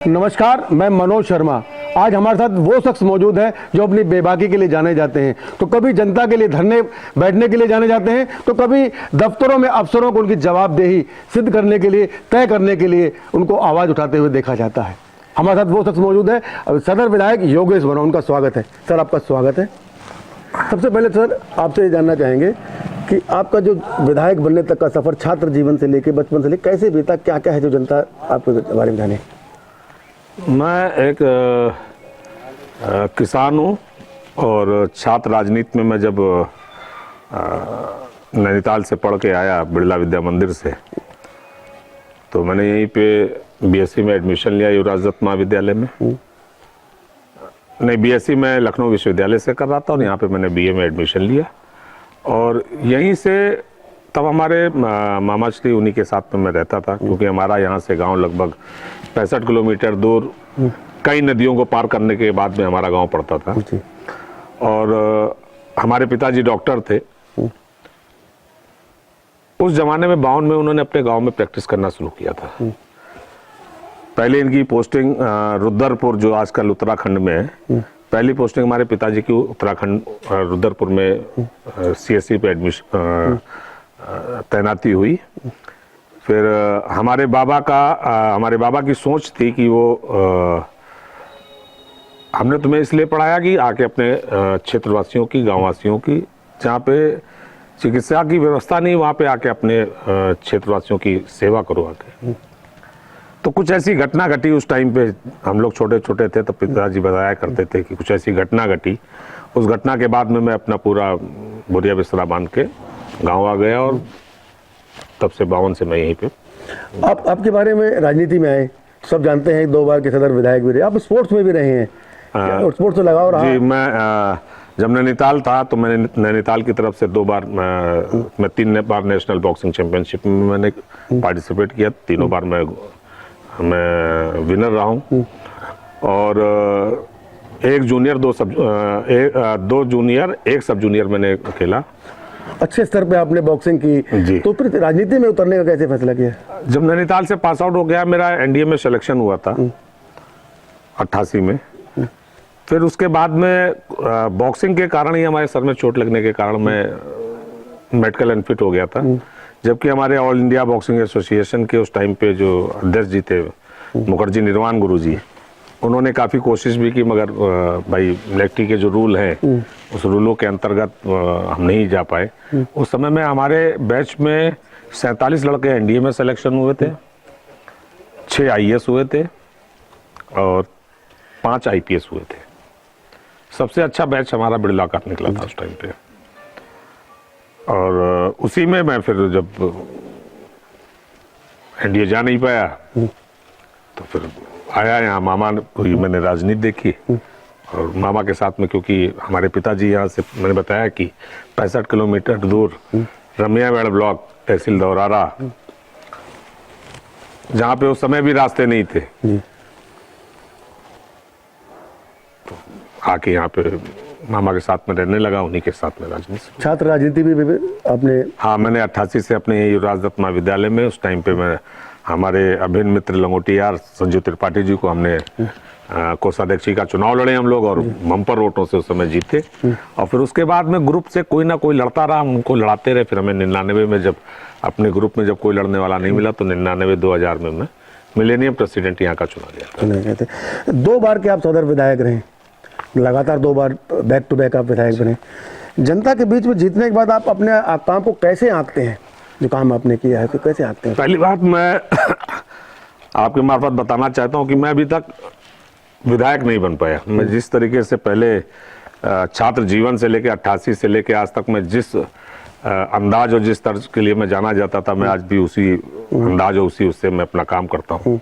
नमस्कार, मैं मनोज शर्मा। आज हमारे साथ वो शख्स मौजूद है जो अपनी बेबाकी के लिए जाने जाते हैं। तो कभी जनता के लिए धरने बैठने के लिए जाने जाते हैं, तो कभी दफ्तरों में अफसरों को उनकी जवाबदेही सिद्ध करने के लिए, तय करने के लिए उनको आवाज़ उठाते हुए देखा जाता है। हमारे साथ वो शख्स मौजूद है, सदर विधायक योगेश वर्मा। उनका स्वागत है। सर, आपका स्वागत है। सबसे पहले सर, आपसे ये जानना चाहेंगे कि आपका जो विधायक बनने तक का सफ़र छात्र जीवन से लेकर, बचपन से लेकर कैसे बीता, क्या क्या है जो जनता आपके बारे में जाने? मैं एक किसान हूँ और छात्र राजनीति में मैं जब नैनीताल से पढ़ के आया बिरला विद्या मंदिर से, तो मैंने यहीं पे बीएससी में एडमिशन लिया युवराज दत्त महाविद्यालय में। नहीं, बीएससी मैं लखनऊ विश्वविद्यालय से कर रहा था और यहाँ पे मैंने बीए में एडमिशन लिया। और यहीं से तब हमारे मामा श्री उन्हीं के साथ में मैं रहता था, क्योंकि हमारा यहाँ से गांव लगभग 65 किलोमीटर दूर कई नदियों को पार करने के बाद में हमारा गांव पड़ता था। और हमारे पिताजी डॉक्टर थे। उस जमाने में 52 में उन्होंने अपने गांव में प्रैक्टिस करना शुरू किया था। पहले इनकी पोस्टिंग रुद्रपुर, जो आजकल उत्तराखंड में है, पहली पोस्टिंग हमारे पिताजी की उत्तराखंड रुद्रपुर में सीएससी पे एडमिशन तैनाती हुई। फिर हमारे बाबा की सोच थी कि वो हमने तुम्हें इसलिए पढ़ाया कि आके अपने क्षेत्रवासियों की, गांववासियों की, जहाँ पे चिकित्सा की व्यवस्था नहीं, वहाँ पे आके अपने क्षेत्रवासियों की सेवा करो आके। तो कुछ ऐसी घटना घटी उस टाइम पे, हम लोग छोटे छोटे थे तो पिताजी बताया करते थे कि कुछ ऐसी घटना घटी। उस घटना के बाद में मैं अपना पूरा बोरिया बिस्तरा बांध के गाँव आ गया और तब से 52 से मैं यहीं पे। आपके बारे में राजनीति में आए, सब जानते हैं, 2 बार के सदर विधायक भी रहे, आप स्पोर्ट्स में भी रहे हैं। स्पोर्ट्स से लगाव रहा? जी, मैं जब नैनीताल था तो मैंने नैनीताल की तरफ से 2 बार मैं 3 बार नेशनल बॉक्सिंग चैंपियनशिप में मैंने पार्टिसिपेट किया। तीनों बार मैं विनर रहा हूँ। और 1 जूनियर 2 जूनियर 1 सब जूनियर मैंने खेला। अच्छे स्तर पे आपने बॉक्सिंग की, तो फिर राजनीति में उतरने का कैसे फैसला किया? जब नैनीताल से पास आउट हो गया, मेरा एनडीए में सिलेक्शन हुआ था 88 में। फिर उसके बाद में बॉक्सिंग के कारण ही, हमारे सर में चोट लगने के कारण मैं मेडिकल अनफिट हो गया था। जबकि हमारे ऑल इंडिया बॉक्सिंग एसोसिएशन के उस टाइम पे जो अध्यक्ष जी थे, मुखर्जी निर्वाण गुरु जी, उन्होंने काफ़ी कोशिश भी की, मगर भाई मिलिट्री के जो रूल हैं उस रूलों के अंतर्गत हम नहीं जा पाए। उस समय में हमारे बैच में 47 लड़के एनडीए में सिलेक्शन हुए थे, 6 आईएएस हुए थे और 5 आईपीएस हुए थे। सबसे अच्छा बैच हमारा बिरला का निकला था उस टाइम पे। और उसी में मैं फिर जब एनडीए जा नहीं पाया तो फिर आया यहाँ। मामा कोई मैंने राजनीति देखी और मामा के साथ में, क्योंकि हमारे पिताजी यहाँ से, मैंने बताया कि 65 किलोमीटर दूर रमियागढ़ ब्लॉक, तहसील दौरारा, जहाँ पे उस समय भी रास्ते नहीं थे, तो आके यहाँ पे मामा के साथ में रहने लगा, उन्हीं के साथ में राजनीति। छात्र राजनीति भी आपने? हाँ, मैंने 88 से अपने युवराज दत्त महाविद्यालय में, उस टाइम पे मैं हमारे अभिन्न मित्र लंगोटियार संजीव त्रिपाठी जी को हमने कोषाध्यक्ष का चुनाव लड़े हम लोग, और बम्पर वोटों से उस समय जीते। और फिर उसके बाद में ग्रुप से कोई ना कोई लड़ता रहा, हम उनको लड़ाते रहे। फिर हमें 99 में जब अपने ग्रुप में जब कोई लड़ने वाला नहीं मिला, तो 99-2000 में मैं मिलेनियम प्रेसिडेंट यहाँ का चुना गया था। 2 बार के आप सदर विधायक रहे, लगातार 2 बार बैक टू बैक आप विधायक बने। जनता के बीच में जीतने के बाद आप अपने काम को कैसे आंकते हैं? जो काम आपने किया है तो कैसे आंकते हैं? पहली बात मैं आपके मार्फत बताना चाहता हूँ कि मैं अभी तक विधायक नहीं बन पाया। मैं जिस तरीके से पहले छात्र जीवन से लेकर 88 से लेकर आज तक मैं जिस अंदाज और जिस तर्ज के लिए मैं जाना जाता था, मैं आज भी उसी अंदाज और उससे मैं अपना काम करता हूँ।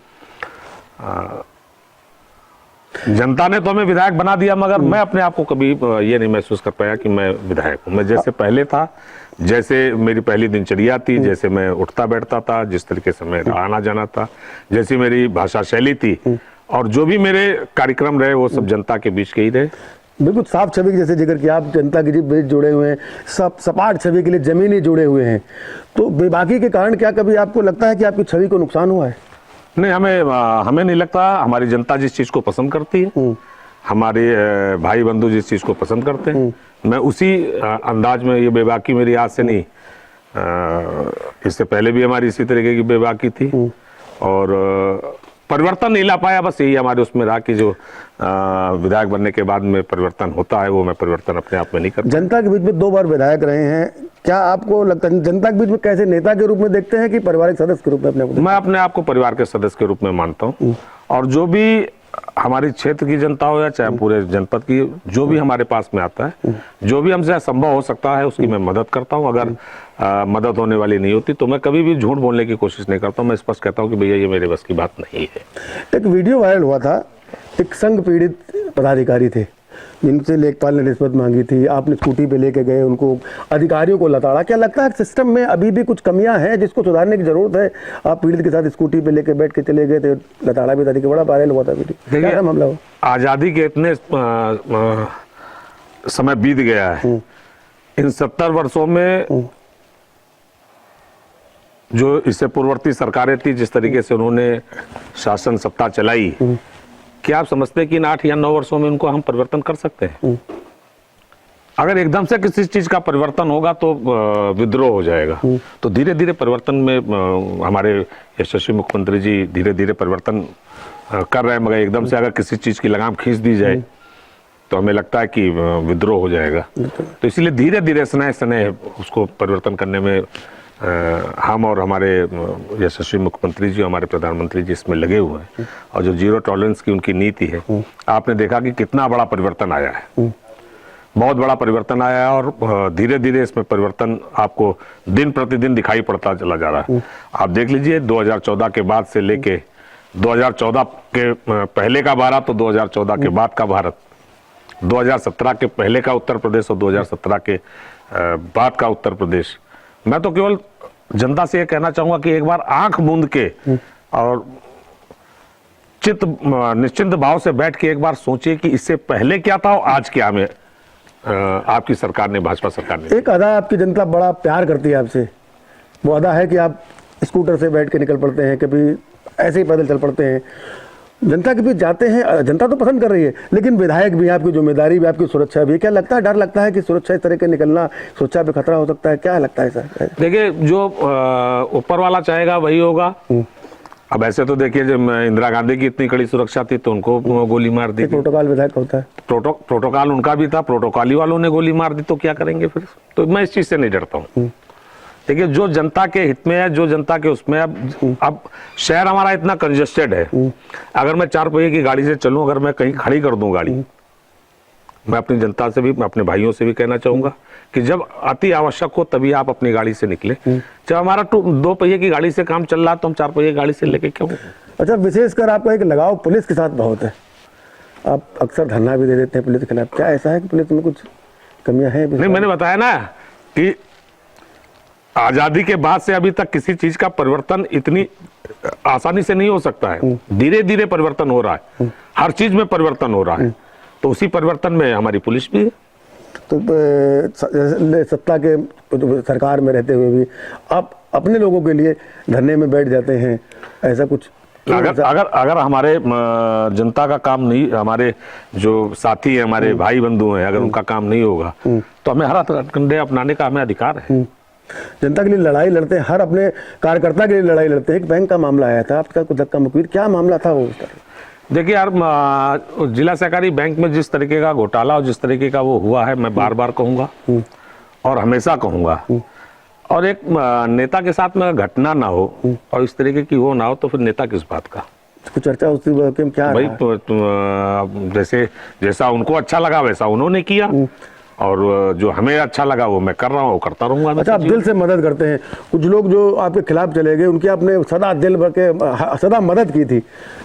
जनता ने तो हमें विधायक बना दिया, मगर मैं अपने आप को कभी ये नहीं महसूस कर पाया कि मैं विधायक हूँ। मैं जैसे पहले था, जैसे मेरी पहली दिनचर्या थी, जैसे मैं उठता बैठता था, जिस तरीके से मैं आना जाना था, जैसी मेरी भाषा शैली थी, और जो भी मेरे कार्यक्रम रहे वो सब जनता के बीच के ही रहे। बिल्कुल साफ छवि जैसे जिक्र किया, आप जनता के बीच जुड़े हुए हैं, सब सपाट छवि के लिए जमीनी जुड़े हुए हैं। तो बेबाकी के कारण क्या कभी आपको लगता है कि आपकी छवि को नुकसान हुआ है? नहीं, हमें नहीं लगता। हमारी जनता जिस चीज को पसंद करती है, हमारे भाई बंधु जिस चीज को पसंद करते हैं, मैं उसी अंदाज में, ये बेबाकी मेरी आज से नहीं, इससे पहले भी हमारी इसी तरीके की बेबाकी थी और परिवर्तन नहीं ला पाया। बस यही हमारे उसमें रहा कि जो विधायक बनने के बाद में परिवर्तन होता है, वो मैं परिवर्तन अपने आप में नहीं करता। जनता के बीच में 2 बार विधायक रहे हैं, क्या आपको लगता है जनता के बीच में कैसे नेता के रूप में देखते हैं कि पारिवारिक सदस्य के रूप में अपने को? मैं अपने आप को परिवार के सदस्य के रूप में मानता हूँ और जो भी हमारी क्षेत्र की जनता हो या चाहे पूरे जनपद की, जो भी हमारे पास में आता है, जो भी हमसे संभव हो सकता है उसकी मैं मदद करता हूं। अगर मदद होने वाली नहीं होती तो मैं कभी भी झूठ बोलने की कोशिश नहीं करता हूं। मैं स्पष्ट कहता हूं कि भैया ये मेरे बस की बात नहीं है। एक वीडियो वायरल हुआ था, एक संघ पीड़ित पदाधिकारी थे जिनसे लेखपाल ने रिश्वत मांगी थी, आपने स्कूटी पे लेके गए उनको, अधिकारियों को लताड़ा। क्या लगता है सिस्टम में अभी भी कुछ कमियां हैं जिसको सुधारने की जरूरत है? आप पीड़ित के साथ स्कूटी पे लेके बैठ के चले गए थे, लताड़ा भी था, बड़ा वायरल हुआ था वीडियो। क्या मामला हो? आजादी के इतने समय बीत गया है, इन 70 वर्षों में जो इससे पूर्ववर्ती सरकारें थी, जिस तरीके से उन्होंने शासन सत्ता चलाई, क्या आप समझते हैं कि इन 8 या 9 वर्षों में उनको हम परिवर्तन कर सकते हैं? अगर एकदम से किसी चीज का परिवर्तन होगा तो विद्रोह हो जाएगा। तो धीरे धीरे परिवर्तन में हमारे यशस्वी मुख्यमंत्री जी धीरे धीरे परिवर्तन कर रहे हैं, मगर एकदम से अगर किसी चीज की लगाम खींच दी जाए तो हमें लगता है कि विद्रोह हो जाएगा। तो इसलिए धीरे धीरे स्नेह स्नेह उसको परिवर्तन करने में हम और हमारे यशस्वी मुख्यमंत्री जी, हमारे प्रधानमंत्री जी इसमें लगे हुए हैं। और जो जीरो टॉलरेंस की उनकी नीति है, आपने देखा कि कितना बड़ा परिवर्तन आया है, बहुत बड़ा परिवर्तन आया है और धीरे धीरे इसमें परिवर्तन आपको दिन प्रतिदिन दिखाई पड़ता चला जा रहा है। आप देख लीजिए 2014 के बाद से लेके 2014 के पहले का भारत तो 2014 के बाद का भारत, 2017 के पहले का उत्तर प्रदेश और 2017 के बाद का उत्तर प्रदेश। मैं तो केवल जनता से ये कहना चाहूंगा कि एक बार आंख मूंद के और निश्चिंत भाव से बैठ के एक बार सोचिए कि इससे पहले क्या था और आज क्या में आपकी सरकार ने, भाजपा सरकार ने। एक अदा आपकी जनता बड़ा प्यार करती है आपसे, वो अदा है कि आप स्कूटर से बैठ के निकल पड़ते हैं, कभी ऐसे ही पैदल चल पड़ते हैं, जनता के बीच जाते हैं। जनता तो पसंद कर रही है, लेकिन विधायक भी, आपकी जिम्मेदारी भी, आपकी सुरक्षा भी। क्या लगता है, डर लगता है कि सुरक्षा इस तरह के निकलना, सुरक्षा पे खतरा हो सकता है? क्या लगता है सर? देखिए, जो ऊपर वाला चाहेगा वही होगा। अब ऐसे तो देखिए, जब इंदिरा गांधी की इतनी कड़ी सुरक्षा थी तो उनको गोली मार दी। प्रोटोकॉल विधायक होता है, प्रोटोकॉल उनका भी था, प्रोटोकॉली वालों ने गोली मार दी तो क्या करेंगे फिर? तो मैं इस चीज से नहीं डरता हूँ। देखिए, जो जनता के हित में है, जो जनता के उसमें, अब शहर हमारा इतना कंजेस्टेड है, अगर मैं 4 पहिए की गाड़ी से चलूं, अगर मैं कहीं खड़ी कर दूं गाड़ी, मैं अपनी जनता से भी, मैं अपने भाइयों से भी कहना चाहूंगा कि जब अति आवश्यक हो तभी आप अपनी गाड़ी से निकले। जब हमारा 2 पहिए की गाड़ी से काम चल रहा है तो हम 4 पहिए की गाड़ी से लेके क्यों? अच्छा, विशेषकर आपका एक लगाव पुलिस के साथ बहुत है, आप अक्सर धरना भी दे देते हैं पुलिस के खिलाफ। क्या ऐसा है कि पुलिस में कुछ कमियां हैं? नहीं, मैंने बताया ना कि आजादी के बाद से अभी तक किसी चीज का परिवर्तन इतनी आसानी से नहीं हो सकता है। धीरे धीरे परिवर्तन हो रहा है, हर चीज में परिवर्तन हो रहा है। तो उसी परिवर्तन में हमारी पुलिस भी है। तो सत्ता के सरकार में रहते हुए भी आप अपने लोगों के लिए धरने में बैठ जाते हैं, ऐसा कुछ? अगर हमारे जनता का काम नहीं, हमारे जो साथी हैं, हमारे भाई बंधु हैं, अगर उनका काम नहीं होगा तो हमें हर हथकंडे अपनाने का हमें अधिकार है। जनता के लिए लड़ाई लड़ते हैं, हर अपने कार्यकर्ता के लिए लड़ाई लड़ते हैं। एक बैंक का मामला आया था आपका, कुछ धक्का मुक्की, क्या मामला था वो? देखिए यार, जिला सहकारी बैंक में जिस तरीके का घोटाला और जिस तरीके का वो हुआ है, मैं बार बार कहूंगा और हमेशा कहूंगा, और एक नेता के साथ में घटना ना हो और इस तरीके की वो ना हो तो फिर नेता किस बात का? कुछ चर्चा उसी में क्या भाई? जैसे जैसा उनको अच्छा लगा वैसा उन्होंने किया और जो हमें अच्छा लगा वो मैं कर रहा हूँ, करता रहूंगा। अच्छा, आप दिल से मदद करते हैं। कुछ लोग जो आपके खिलाफ चले गए, उनकी आपने सदा दिल भर के सदा मदद की थी,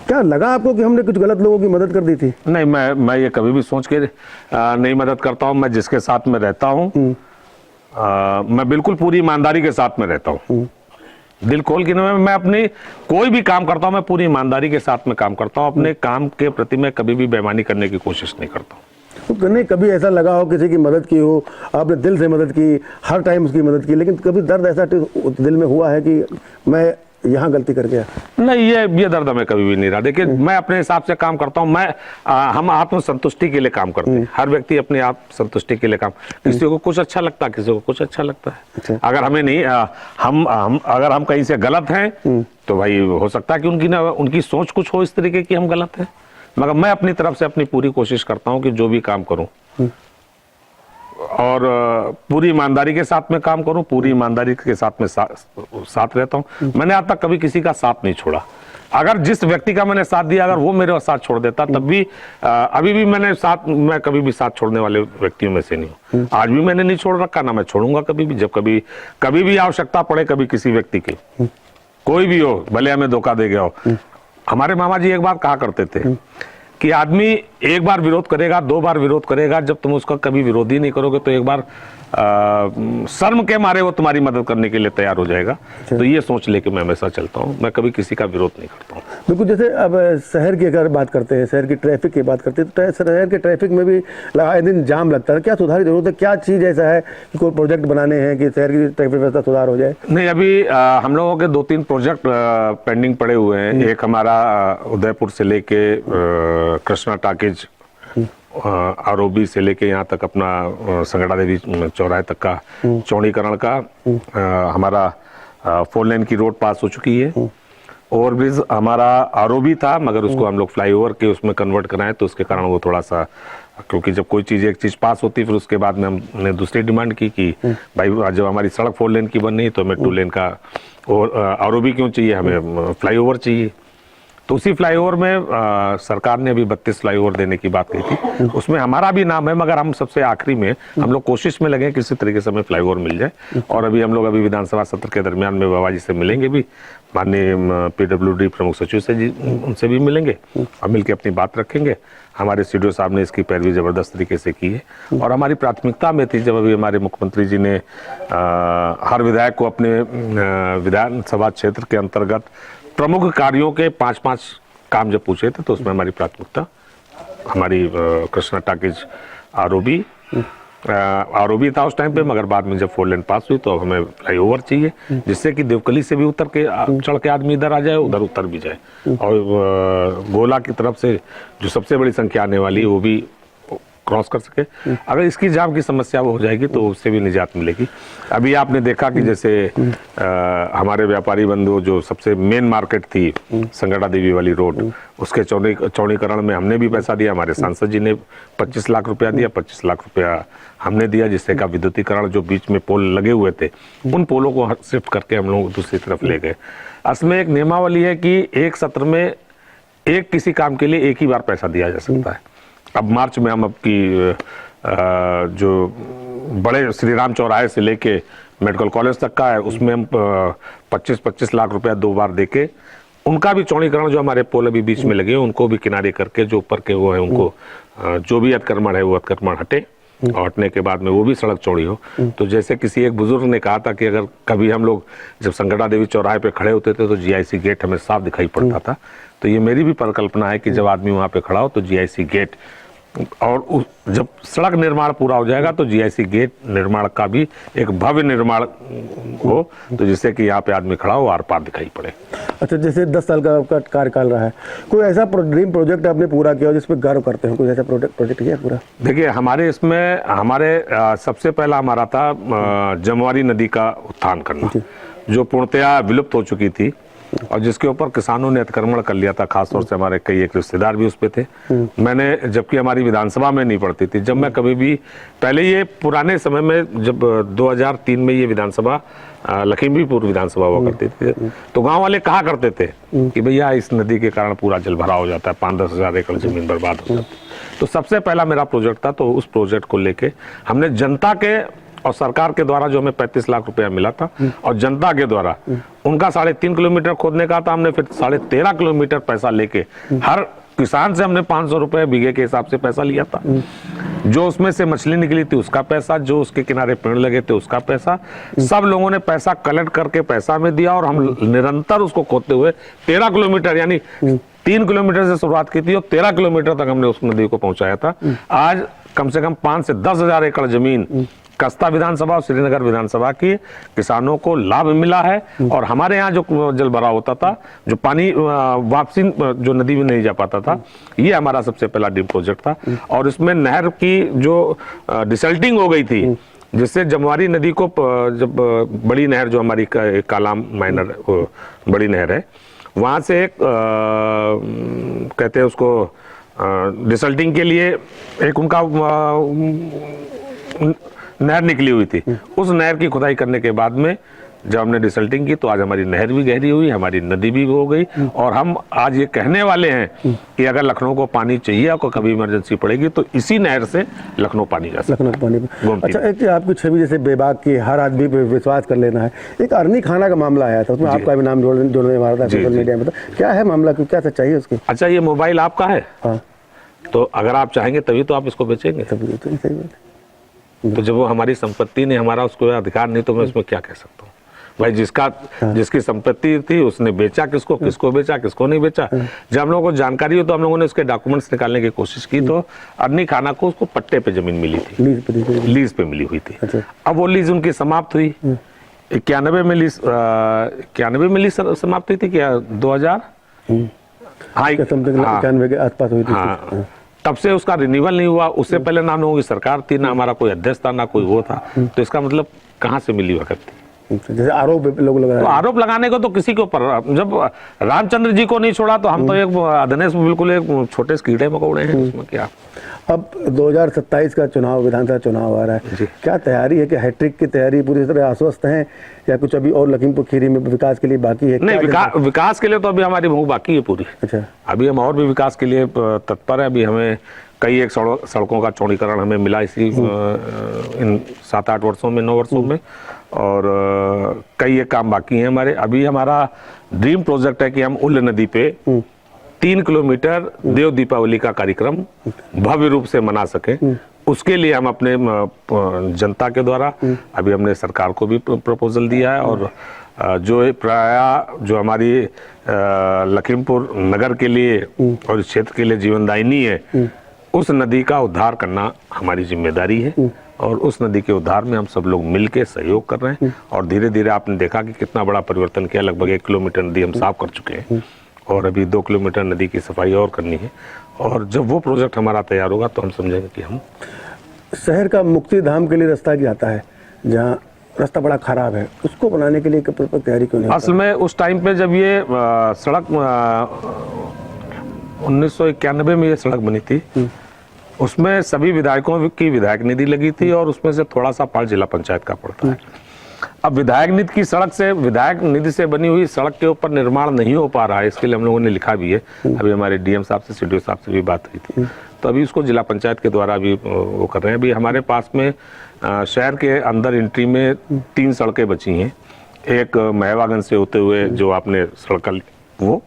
क्या लगा आपको कि हमने कुछ गलत लोगों की मदद कर दी थी? नहीं, मैं ये कभी भी सोच के नहीं मदद करता हूँ। मैं जिसके साथ में रहता हूँ, मैं बिल्कुल पूरी ईमानदारी के साथ में रहता हूँ, दिल खोल के। मैं अपनी कोई भी काम करता हूँ, मैं पूरी ईमानदारी के साथ में काम करता हूँ। अपने काम के प्रति मैं कभी भी बेईमानी करने की कोशिश नहीं करता हूँ। तो नहीं कभी ऐसा लगा हो किसी की मदद की हो, आपने दिल से मदद की, हर टाइम उसकी मदद की, लेकिन कभी दर्द ऐसा दिल में हुआ है कि मैं यहाँ गलती कर गया? नहीं, ये दर्द हमें कभी भी नहीं रहा। देखिए, मैं अपने हिसाब से काम करता हूँ। हम आत्मसंतुष्टि के लिए काम करते हैं। हर व्यक्ति अपने आप संतुष्टि के लिए काम, किसी को कुछ अच्छा लगता है, किसी को कुछ अच्छा लगता है। अगर हमें नहीं अगर हम कहीं से गलत हैं तो भाई हो सकता है कि उनकी सोच कुछ हो इस तरीके की, हम गलत हैं। मगर मैं अपनी तरफ से अपनी पूरी कोशिश करता हूँ कि जो भी काम करूँ और पूरी ईमानदारी के साथ में काम करूं, पूरी ईमानदारी के साथ में साथ रहता हूं। मैंने आज तक कभी किसी का साथ नहीं छोड़ा। अगर जिस व्यक्ति का मैंने साथ दिया, अगर वो मेरे साथ छोड़ देता, तब भी अभी भी मैं कभी भी साथ छोड़ने वाले व्यक्तियों में से नहीं हूं। आज भी मैंने नहीं छोड़ रखा, ना मैं छोड़ूंगा कभी भी। जब कभी भी आवश्यकता पड़े कभी किसी व्यक्ति की, कोई भी हो, भले हमें धोखा दे गया हो। हमारे मामा जी एक बात कहा करते थे कि आदमी एक बार विरोध करेगा, 2 बार विरोध करेगा, जब तुम उसका कभी विरोध ही नहीं करोगे तो एक बार शर्म के मारे वो तुम्हारी मदद करने के लिए तैयार हो जाएगा। तो ये सोच लेके मैं हमेशा चलता हूँ। मैं कभी किसी का विरोध नहीं करता हूँ। बिल्कुल। जैसे अब शहर की अगर बात करते हैं, शहर की ट्रैफिक की बात करते हैं, तो शहर के ट्रैफिक में भी आए दिन जाम लगता है। क्या सुधार की जरूरत है? क्या चीज़ ऐसा है कि कोई प्रोजेक्ट बनाने हैं कि शहर की ट्रैफिक व्यवस्था सुधार हो जाए? नहीं, अभी हम लोगों के 2-3 प्रोजेक्ट पेंडिंग पड़े हुए हैं। एक हमारा उदयपुर से लेके कृष्णा टाकीज, आरोबी से लेके यहाँ तक अपना संगड़ा देवी चौराहे तक का चौड़ीकरण का हमारा 4 लेन की रोड पास हो चुकी है। ओवरब्रिज हमारा आरोबी था, मगर उसको हम लोग फ्लाईओवर के उसमें कन्वर्ट कराएं, तो उसके कारण वो थोड़ा सा, क्योंकि जब कोई चीज़ एक चीज़ पास होती फिर उसके बाद में हमने दूसरी डिमांड की कि भाई जब हमारी सड़क 4 लेन की बन रही तो हमें 2 लेन का और आरोबी क्यों चाहिए, हमें फ्लाईओवर चाहिए। तो उसी फ्लाईओवर में सरकार ने अभी 32 फ्लाईओवर देने की बात कही थी। उसमें हमारा भी नाम है, मगर हम सबसे आखिरी में हम लोग कोशिश में लगे किसी तरीके से हमें फ्लाईओवर मिल जाए। और अभी हम लोग विधानसभा सत्र के दरमियान में बाबा जी से मिलेंगे भी, माननीय PWD प्रमुख सचिव से जी उनसे भी मिलेंगे और मिलकर अपनी बात रखेंगे। हमारे सीडीओ साहब ने इसकी पैरवी जबरदस्त तरीके से की है और हमारी प्राथमिकता में थी। जब अभी हमारे मुख्यमंत्री जी ने हर विधायक को अपने विधानसभा क्षेत्र के अंतर्गत प्रमुख कार्यों के 5-5 काम जब पूछे थे, तो उसमें हमारी प्राथमिकता हमारी कृष्णा टाकीज आरोबी था उस टाइम पे, मगर बाद में जब 4 लेन पास हुई तो अब हमें फ्लाईओवर चाहिए, जिससे कि देवकली से भी उतर के चढ़ के आदमी इधर आ जाए, उधर उतर भी जाए। और गोला की तरफ से जो सबसे बड़ी संख्या आने वाली है वो भी क्रॉस कर सके। अगर इसकी जाम की समस्या हो जाएगी तो उससे भी निजात मिलेगी। अभी आपने देखा कि जैसे हमारे व्यापारी बंधु, जो सबसे मेन मार्केट थी संगड़ा देवी वाली रोड, उसके चौड़ीकरण में हमने भी पैसा दिया। हमारे सांसद जी ने 25 लाख रुपया दिया, 25 लाख रुपया हमने दिया, जिससे का विद्युतीकरण, जो बीच में पोल लगे हुए थे उन पोलों को शिफ्ट करके हम लोग दूसरी तरफ ले गए। असल में एक नियमावली है कि एक सत्र में किसी काम के लिए एक ही बार पैसा दिया जा सकता है। अब मार्च में हम जो बड़े श्री राम चौराहे से लेके मेडिकल कॉलेज तक का है, उसमें हम 25-25 लाख रुपया 2 बार देके उनका भी चौड़ीकरण, जो हमारे पोल अभी बीच में लगे हैं उनको भी किनारे करके, जो ऊपर के वो है उनको जो भी अतिक्रमण है वो अतिक्रमण हटे और हटने के बाद में वो भी सड़क चौड़ी हो। तो जैसे किसी एक बुजुर्ग ने कहा था कि अगर कभी हम लोग जब संगड़ा देवी चौराहे पे खड़े होते थे तो GIC गेट हमें साफ दिखाई पड़ता था। तो ये मेरी भी परिकल्पना है कि जब आदमी वहाँ पे खड़ा हो तो GIC गेट, और जब सड़क निर्माण पूरा हो जाएगा तो GIC गेट निर्माण का भी एक भव्य निर्माण हो, तो जिससे कि यहाँ पे आदमी खड़ा हो, आर पार दिखाई पड़े। अच्छा, जैसे 10 साल का आपका कार्यकाल रहा है, कोई ऐसा ड्रीम प्रोजेक्ट आपने पूरा किया जिसपे गर्व करते हैं? कोई ऐसा प्रोजेक्ट किया पूरा? देखिए, हमारे सबसे पहला हमारा था जमवारी नदी का उत्थान करना, जो पूर्णतया विलुप्त हो चुकी थी और जिसके ऊपर किसानों ने अतिक्रमण कर लिया था। खासतौर से हमारे कई एक रिश्तेदार भी उस पे थे। मैंने, जबकि हमारी विधानसभा में नहीं पड़ती थी, जब मैं कभी भी पहले, ये पुराने समय में जब 2003 में ये विधानसभा लखीमपुर विधानसभा हुआ करती थी, तो गांव वाले कहा करते थे कि भैया इस नदी के कारण पूरा जल भरा हो जाता है, 5-10 हजार एकड़ जमीन बर्बाद हो जाती है। तो सबसे पहला मेरा प्रोजेक्ट था, तो उस प्रोजेक्ट को लेके हमने जनता के और सरकार के द्वारा जो हमें 35 लाख रुपया मिला था और जनता के द्वारा उनका 3.5 किलोमीटर खोदने का था, हमने फिर 13.5 किलोमीटर पैसा लेके हर किसान से हमने 500 रुपए बीघे के हिसाब से पैसा लिया था। जो उसमें से मछली निकली थी उसका पैसा, जो उसके किनारे पेड़ लगे थे उसका पैसा, सब लोगों ने पैसा कलेक्ट करके पैसा में दिया और हम निरंतर उसको खोदते हुए 13 किलोमीटर, यानी 3 किलोमीटर से शुरुआत की थी और 13 किलोमीटर तक हमने उस नदी को पहुंचाया था। आज कम से कम 5 से 10 हजार एकड़ जमीन कस्ता विधानसभा और श्रीनगर विधानसभा की किसानों को लाभ मिला है। और हमारे यहाँ जो जल भराव होता था, जो पानी वापसी जो नदी में नहीं जा पाता था, ये हमारा सबसे पहला ड्रीम प्रोजेक्ट था। और इसमें नहर की जो डिसल्टिंग हो गई थी, जिससे जमवारी नदी को जब बड़ी नहर जो हमारी कालाम माइनर बड़ी नहर है, वहाँ से एक कहते हैं उसको डिसल्टिंग के लिए एक उनका नहर निकली हुई थी। उस नहर की खुदाई करने के बाद में जब हमने डिसल्टिंग की तो आज हमारी नहर भी गहरी हुई, हमारी नदी भी हो गई। और हम आज ये कहने वाले हैं कि अगर लखनऊ को पानी चाहिए और कभी इमरजेंसी पड़ेगी तो इसी नहर से लखनऊ पानी जा सकता है। लखनऊ पानी पे। अच्छा, एक आपकी छवि जैसे बेबाक की, हर आदमी पे विश्वास कर लेना है। एक अरनी खाना का मामला आया था, उसमें आपका भी नाम जोड़ने वाला था सोशल मीडिया में, क्या है मामला, क्या सच्चाई है उसकी? अच्छा, ये मोबाइल आपका है? हाँ। तो अगर आप चाहेंगे तभी तो आप इसको बेचेंगे। तो जब वो हमारी संपत्ति नहीं, हमारा उसको अधिकार नहीं, तो मैं उसमें क्या कह सकता हूँ भाई? जिसकी संपत्ति थी उसने बेचा, किसको बेचा, किसको नहीं बेचा। जब हम लोगों को जानकारी हो तो हम लोगों ने उसके डॉक्यूमेंट्स निकालने की कोशिश की, तो अरनी खाना को उसको पट्टे पे जमीन मिली थी, लीज पे मिली हुई थी। अच्छा। अब वो लीज उनकी समाप्त हुई 91 में लीज समाप्त हुई थी क्या? 2000 हाँ, 91 के आसपास हुई थी। हाँ, तब से उसका रिन्यूअल नहीं हुआ। उससे पहले ना हम लोगों की सरकार थी, ना हमारा कोई अध्यक्ष था, ना कोई वो था। तो इसका मतलब कहाँ से मिली वक्त थी? जैसे आरोप लोग लगा रहे हैं। तो आरोप लगाने को तो किसी के ऊपर, जब रामचंद्र जी को नहीं छोड़ा तो हम तो एक अधनेश बिल्कुल एक छोटे से कीड़े मकोड़े हैं, उसमें क्या। अब 2027 का चुनाव, विधानसभा चुनाव आ रहा है, क्या तैयारी है? कि हैट्रिक की तैयारी पूरी तरह आश्वस्त है या कुछ अभी और लखीमपुर खीरी में विकास के लिए बाकी है? नहीं, विकास के लिए तो अभी हमारी मुँह बाकी है पूरी। अच्छा। अभी हम और भी विकास के लिए तत्पर है। अभी हमें कई एक सड़कों का चौड़ीकरण हमें मिला इसी इन 7-8 वर्षों में, 9 वर्षों में। और कई एक काम बाकी हैं हमारे। अभी हमारा ड्रीम प्रोजेक्ट है कि हम उल्ल नदी पे 3 किलोमीटर देव दीपावली का कार्यक्रम भव्य रूप से मना सकें। उसके लिए हम अपने जनता के द्वारा अभी हमने सरकार को भी प्रपोजल दिया है। और जो हमारी लखीमपुर नगर के लिए और इस क्षेत्र के लिए जीवनदायिनी है, उस नदी का उद्धार करना हमारी जिम्मेदारी है। और उस नदी के उद्धार में हम सब लोग मिलकर सहयोग कर रहे हैं। और धीरे धीरे आपने देखा कि कितना बड़ा परिवर्तन किया। लगभग 1 किलोमीटर नदी हम साफ कर चुके हैं और अभी 2 किलोमीटर नदी की सफाई और करनी है। और जब वो प्रोजेक्ट हमारा तैयार होगा तो हम समझेंगे कि हम शहर का मुक्ति धाम के लिए रास्ता क्या आता है, जहाँ रास्ता बड़ा खराब है, उसको बनाने के लिए तैयारी क्यों नहीं? असल में उस टाइम पे जब ये सड़क 1991 में ये सड़क बनी थी, उसमें सभी विधायकों की विधायक निधि लगी थी और उसमें से थोड़ा सा पार्ट जिला पंचायत का पड़ता है। अब विधायक निधि की सड़क से, विधायक निधि से बनी हुई सड़क के ऊपर निर्माण नहीं हो पा रहा है। इसके लिए हम लोगों ने लिखा भी है। अभी हमारे डीएम साहब से, सीडीओ साहब से भी बात हुई थी, तो अभी उसको जिला पंचायत के द्वारा भी वो कर रहे हैं। अभी हमारे पास में शहर के अंदर एंट्री में 3 सड़कें बची हैं। एक महवागंज से होते हुए जो आपने सड़क वो,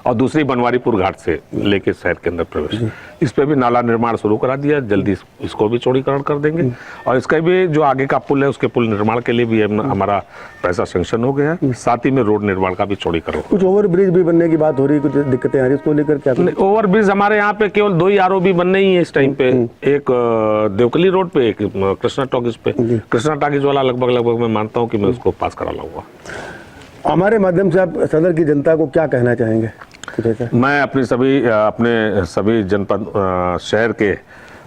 और दूसरी बनवारीपुर घाट से लेके शहर के अंदर प्रवेश। इस पे भी नाला निर्माण शुरू करा दिया, जल्दी इसको भी चौड़ीकरण कर देंगे। और इसका भी जो आगे का पुल है, उसके पुल निर्माण के लिए भी हमारा पैसा सैंक्शन हो गया। साथ ही में रोड निर्माण का भी चौड़ीकरण। कुछ ओवर ब्रिज भी बनने की बात हो रही है, कुछ दिक्कतें आ रही है, उसको लेकर क्या? ओवर ब्रिज हमारे यहाँ पे केवल 2 ही आरओबी बनने ही है इस टाइम पे। एक देवकली रोड पे, एक कृष्णा टॉकीज पे। कृष्णा टॉकीज वाला लगभग मैं मानता हूँ कि मैं उसको पास करा लाऊंगा। हमारे माध्यम से आप सदर की जनता को क्या कहना चाहेंगे? मैं अपने सभी जनपद शहर के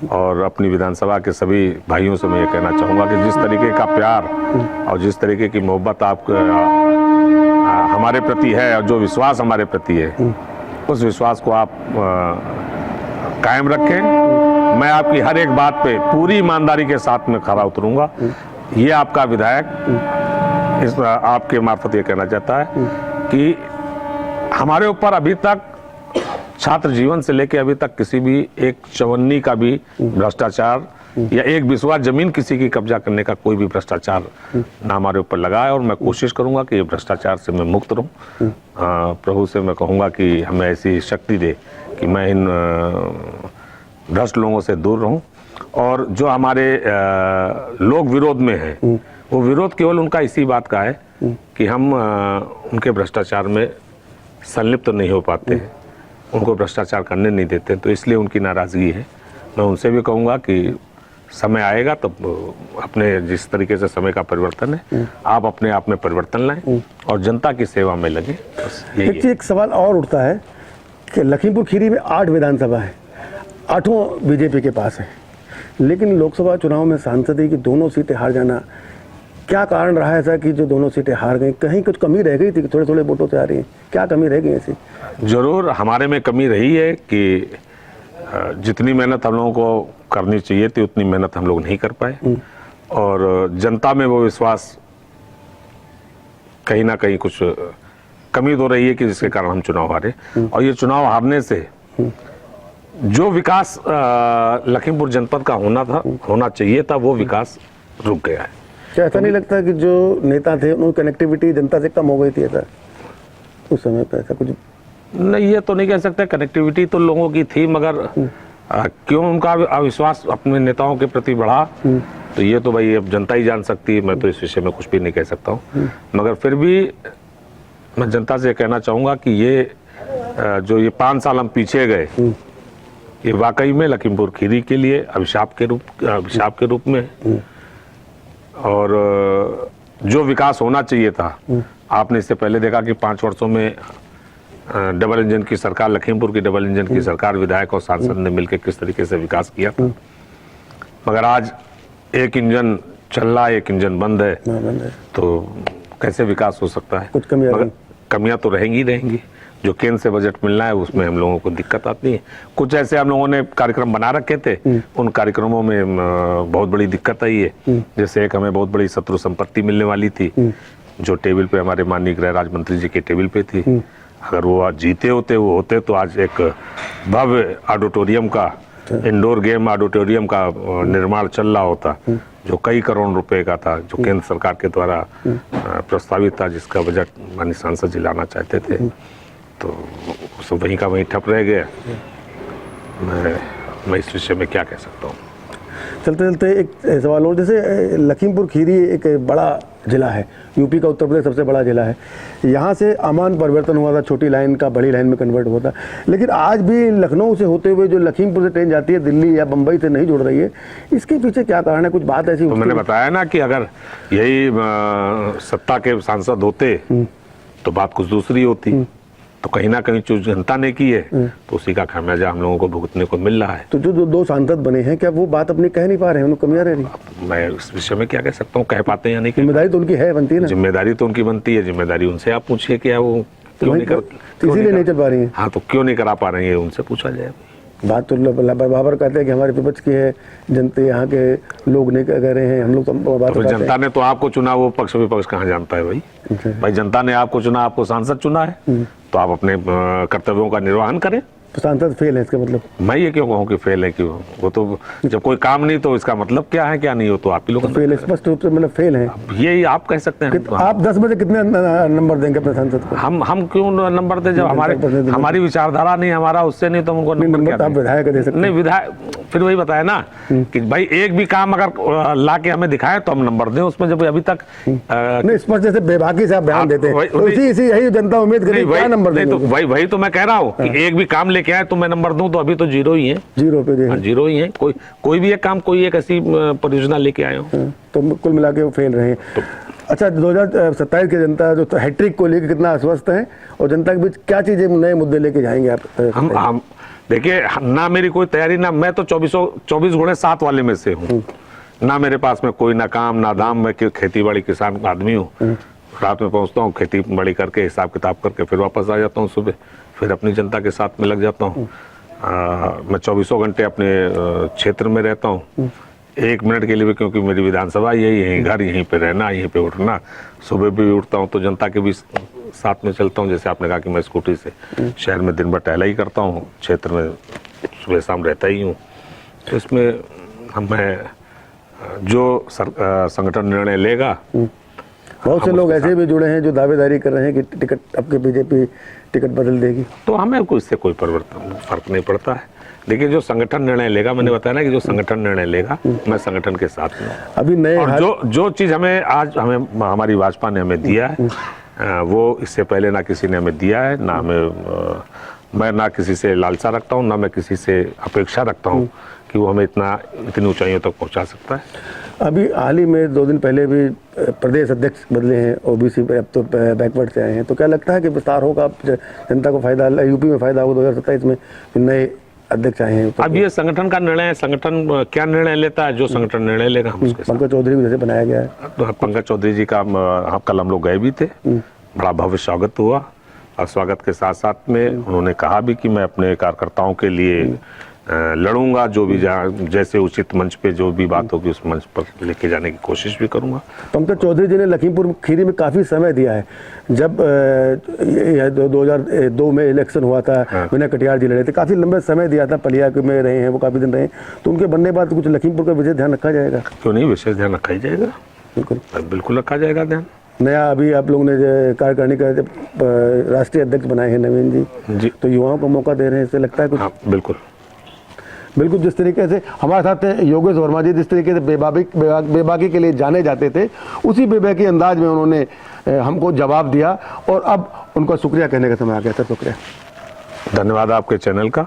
और अपनी विधानसभा के सभी भाइयों से मैं ये कहना चाहूँगा कि जिस तरीके का प्यार और जिस तरीके की मोहब्बत आप हमारे प्रति है और जो विश्वास हमारे प्रति है, उस विश्वास को आप कायम रखें। मैं आपकी हर एक बात पे पूरी ईमानदारी के साथ में खरा उतरूंगा। ये आपका विधायक इस आपके मार्फत ये कहना चाहता है कि हमारे ऊपर अभी तक छात्र जीवन से लेकर अभी तक किसी भी एक चवन्नी का भी भ्रष्टाचार या एक बिस्वा जमीन किसी की कब्जा करने का कोई भी भ्रष्टाचार ना हमारे ऊपर लगा है। और मैं कोशिश करूंगा कि ये भ्रष्टाचार से मैं मुक्त रहूं। प्रभु से मैं कहूंगा कि हमें ऐसी शक्ति दे कि मैं इन भ्रष्ट लोगों से दूर रहूं। और जो हमारे लोग विरोध में हैं, वो विरोध केवल उनका इसी बात का है कि हम उनके भ्रष्टाचार में संलिप्त नहीं हो पाते हैं, उनको भ्रष्टाचार करने नहीं देते, तो इसलिए उनकी नाराज़गी है। मैं उनसे भी कहूँगा कि समय आएगा तब अपने जिस तरीके से समय का परिवर्तन है, आप अपने आप में परिवर्तन लाएं और जनता की सेवा में लगे। बस यही है। एक सवाल और उठता है कि लखीमपुर खीरी में 8 विधानसभा है, 8 बीजेपी के पास है, लेकिन लोकसभा चुनाव में सांसद की दोनों सीटें हार जाना, क्या कारण रहा ऐसा कि जो दोनों सीटें हार गई? कहीं कुछ कमी रह गई थी कि थोड़े थोड़े वोटों से आ रही है? क्या कमी रह गई ऐसी? जरूर हमारे में कमी रही है कि जितनी मेहनत हम लोगों को करनी चाहिए थी उतनी मेहनत हम लोग नहीं कर पाए, और जनता में वो विश्वास कहीं ना कहीं कुछ कमी तो रही है कि जिसके कारण हम चुनाव हारे। और ये चुनाव हारने से जो विकास लखीमपुर जनपद का होना चाहिए था, वो विकास रुक गया है। क्या ऐसा नहीं लगता कि जो नेता थे उनकी कनेक्टिविटी जनता से कम हो गई थी ऐसा उस समय पे? ऐसा कुछ नहीं, ये तो नहीं कह सकते, कनेक्टिविटी तो लोगों की थी, मगर क्यों उनका अविश्वास अपने नेताओं के प्रति बढ़ा, तो ये तो भाई अब जनता ही जान सकती है। मैं तो इस विषय में कुछ भी नहीं कह सकता हूँ, मगर फिर भी मैं जनता से कहना चाहूँगा कि ये जो ये 5 साल हम पीछे गए, ये वाकई में लखीमपुर खीरी के लिए अभिशाप के रूप में, और जो विकास होना चाहिए था, आपने इससे पहले देखा कि 5 वर्षों में डबल इंजन की सरकार, लखीमपुर की डबल इंजन की सरकार, विधायक और सांसद ने मिलकर किस तरीके से विकास किया था। मगर आज एक इंजन चल रहा है, एक इंजन बंद है, तो कैसे विकास हो सकता है? कुछ कमियां तो रहेंगी। जो केंद्र से बजट मिलना है उसमें हम लोगों को दिक्कत आती है। कुछ ऐसे हम लोगों ने कार्यक्रम बना रखे थे, उन कार्यक्रमों में बहुत बड़ी दिक्कत आई है। जैसे एक हमें बहुत बड़ी शत्रु संपत्ति मिलने वाली थी, जो टेबल पे हमारे माननीय गृह राज्य मंत्री जी के टेबल पे थी। अगर वो आज जीते होते तो आज एक भव्य ऑडिटोरियम का, इंडोर गेम ऑडिटोरियम का निर्माण चल रहा होता, जो कई करोड़ रुपए का था, जो केंद्र सरकार के द्वारा प्रस्तावित था, जिसका बजट माननीय सांसद जी लाना चाहते थे, तो सब वहीं का वहीं ठप रह गया। मैं इस विषय में क्या कह सकता हूँ। चलते चलते एक सवाल और, जैसे लखीमपुर खीरी एक बड़ा जिला है, यूपी का उत्तर प्रदेश सबसे बड़ा जिला है, यहाँ से अमान परिवर्तन हुआ था, छोटी लाइन का बड़ी लाइन में कन्वर्ट हुआ था, लेकिन आज भी लखनऊ से होते हुए जो लखीमपुर से ट्रेन जाती है दिल्ली या बम्बई से नहीं जुड़ रही है, इसके पीछे क्या कारण है? कुछ बात ऐसी? तो मैंने बताया ना कि अगर यही सत्ता के सांसद होते तो बात कुछ दूसरी होती। तो कहीं ना कहीं जो जनता ने की है, तो उसी का खामियाजा हम लोगों को भुगतने को मिल रहा है। तो जो 2 सांसद बने हैं, क्या वो बात अपनी कह नहीं पा रहे हैं? उनको कमियां रह रही? मैं इस विषय में क्या कह सकता हूँ, कह पाते हैं या नहीं? जिम्मेदारी तो उनकी है, बनती है ना। जिम्मेदारी तो उनकी बनती है, जिम्मेदारी उनसे आप पूछिए कि वो क्यों नहीं कर, इसीलिए नहीं चल पा रही है। हाँ, तो क्यों नहीं करा पा रही है, उनसे पूछा जाए। बात तो बराबर कहते हैं कि हमारे विपक्ष की है, जनता यहाँ के लोग नहीं कह रहे हैं, हम लोग तो जनता ने तो आपको चुना, वो पक्ष विपक्ष कहाँ जानता है भाई? भाई जनता ने आपको चुना, आपको सांसद चुना है, तो आप अपने कर्तव्यों का निर्वहन करें। तो सांसद फेल है इसका मतलब? मैं ये क्यों कहूँ कि फेल है? क्यों? वो तो जब कोई काम नहीं तो इसका मतलब क्या है, क्या नहीं हो, तो आप ही लोग फेल, स्पष्ट रूप से मतलब फेल है। यही आप कह सकते हैं। आप 10 में से कितने नंबर देंगे अपने सांसद को? हम क्यों नंबर दें? जब हमारी विचारधारा नहीं, हमारा उससे नहीं, तो उनको नंबर आप विधायक दे सकते? नहीं, विधायक फिर वही बताया ना कि भाई एक भी काम अगर ला के हमें दिखाए तो हम नंबर दें उसमें, जब अभी तक नहीं स्पष्ट जैसे बेबाकी से आप बयान देते हैं, तो इसी यही जनता उम्मीद करेगी, क्या नंबर देंगे? तो वही तो मैं कह रहा हूँ कि एक भी काम लेके आए तो मैं नंबर दूं, तो अभी तो 0 ही है। 0 पे दे? 0 ही है। कोई भी एक काम, कोई एक ऐसी परियोजना लेके आए हो, तो कुल मिला के वो फेल रहे हैं। अच्छा, 2027 की जनता जो हैट्रिक को लेकर कितना आश्वस्त है, और जनता के बीच क्या चीजें, नए मुद्दे लेके जाएंगे आप? हम देखिए ना, मेरी कोई तैयारी ना, मैं तो 24/7 वाले में से हूँ ना। मेरे पास में कोई ना काम ना दाम, मैं खेती बाड़ी किसान आदमी हूँ। रात में पहुँचता हूँ, खेती बाड़ी करके हिसाब किताब करके फिर वापस आ जाता हूँ सुबह, फिर अपनी जनता के साथ में लग जाता हूँ। मैं 24 घंटे अपने क्षेत्र में रहता हूँ, 1 मिनट के लिए भी, क्योंकि मेरी विधानसभा यही है, घर यहीं पे रहना, यहीं पे उठना। सुबह भी उठता हूँ तो जनता के भी साथ में चलता हूँ। जैसे आपने कहा कि मैं स्कूटी से शहर में दिन भर टहला ही करता हूँ, क्षेत्र में सुबह शाम रहता ही हूँ। तो इसमें मैं जो संगठन निर्णय लेगा, बहुत से लोग ऐसे भी जुड़े हैं जो दावेदारी कर रहे हैं कि टिकट आपके बीजेपी टिकट बदल देगी, तो हमें इससे कोई फर्क नहीं पड़ता है। लेकिन जो संगठन निर्णय लेगा, मैंने बताया ना कि जो संगठन निर्णय लेगा, मैं संगठन के साथ में। अभी नए और जो चीज हमें आज हमारी भाजपा ने हमें दिया है, वो इससे पहले ना किसी ने हमें दिया है, ना मैं ना किसी से लालसा रखता हूँ, ना मैं किसी से अपेक्षा रखता हूँ कि वो हमें इतनी ऊंचाइयों तक पहुंचा सकता है। अभी हाल ही में 2 दिन पहले भी प्रदेश अध्यक्ष बदले हैं, ओबीसी अब तो बैकवर्ड से आए हैं, तो क्या लगता है कि विस्तार होगा, जनता को फायदा, यूपी में फायदा होगा 2027 में नए अध्यक्ष आए हैं? अब ये संगठन का निर्णय है, संगठन क्या निर्णय लेता है, जो संगठन निर्णय लेगा हम उसके साथ। पंकज चौधरी को जैसे बनाया गया है, तो पंकज चौधरी जी का कल हम लोग गए भी थे, बड़ा भव्य स्वागत हुआ, और स्वागत के साथ साथ में उन्होंने कहा भी कि मैं अपने कार्यकर्ताओं के लिए लड़ूंगा, जो भी जैसे उचित मंच पे जो भी बात होगी उस मंच पर लेके जाने की कोशिश भी करूंगा। पंकज चौधरी जी ने लखीमपुर खीरी में काफ़ी समय दिया है। जब 2002 में इलेक्शन हुआ था, विनय कटियार जी लड़े थे, काफ़ी लंबे समय दिया था, पलिया में रहे हैं वो, काफ़ी दिन रहे, तो उनके बनने बाद कुछ लखीमपुर का विशेष ध्यान रखा जाएगा? क्यों नहीं, विशेष ध्यान रखा ही जाएगा, बिल्कुल रखा जाएगा ध्यान। नया अभी आप लोगों ने कार्यकारिणी का राष्ट्रीय अध्यक्ष बनाए हैं नवीन जी, तो युवाओं को मौका दे रहे हैं, इससे लगता है कुछ? हाँ, बिल्कुल। जिस तरीके से हमारे साथ योगेश वर्मा जी, जिस तरीके से बेबाकी के लिए जाने जाते थे, उसी बेबाकी अंदाज में उन्होंने हमको जवाब दिया, और अब उनका शुक्रिया कहने का समय आ गया। सर शुक्रिया, धन्यवाद आपके चैनल का।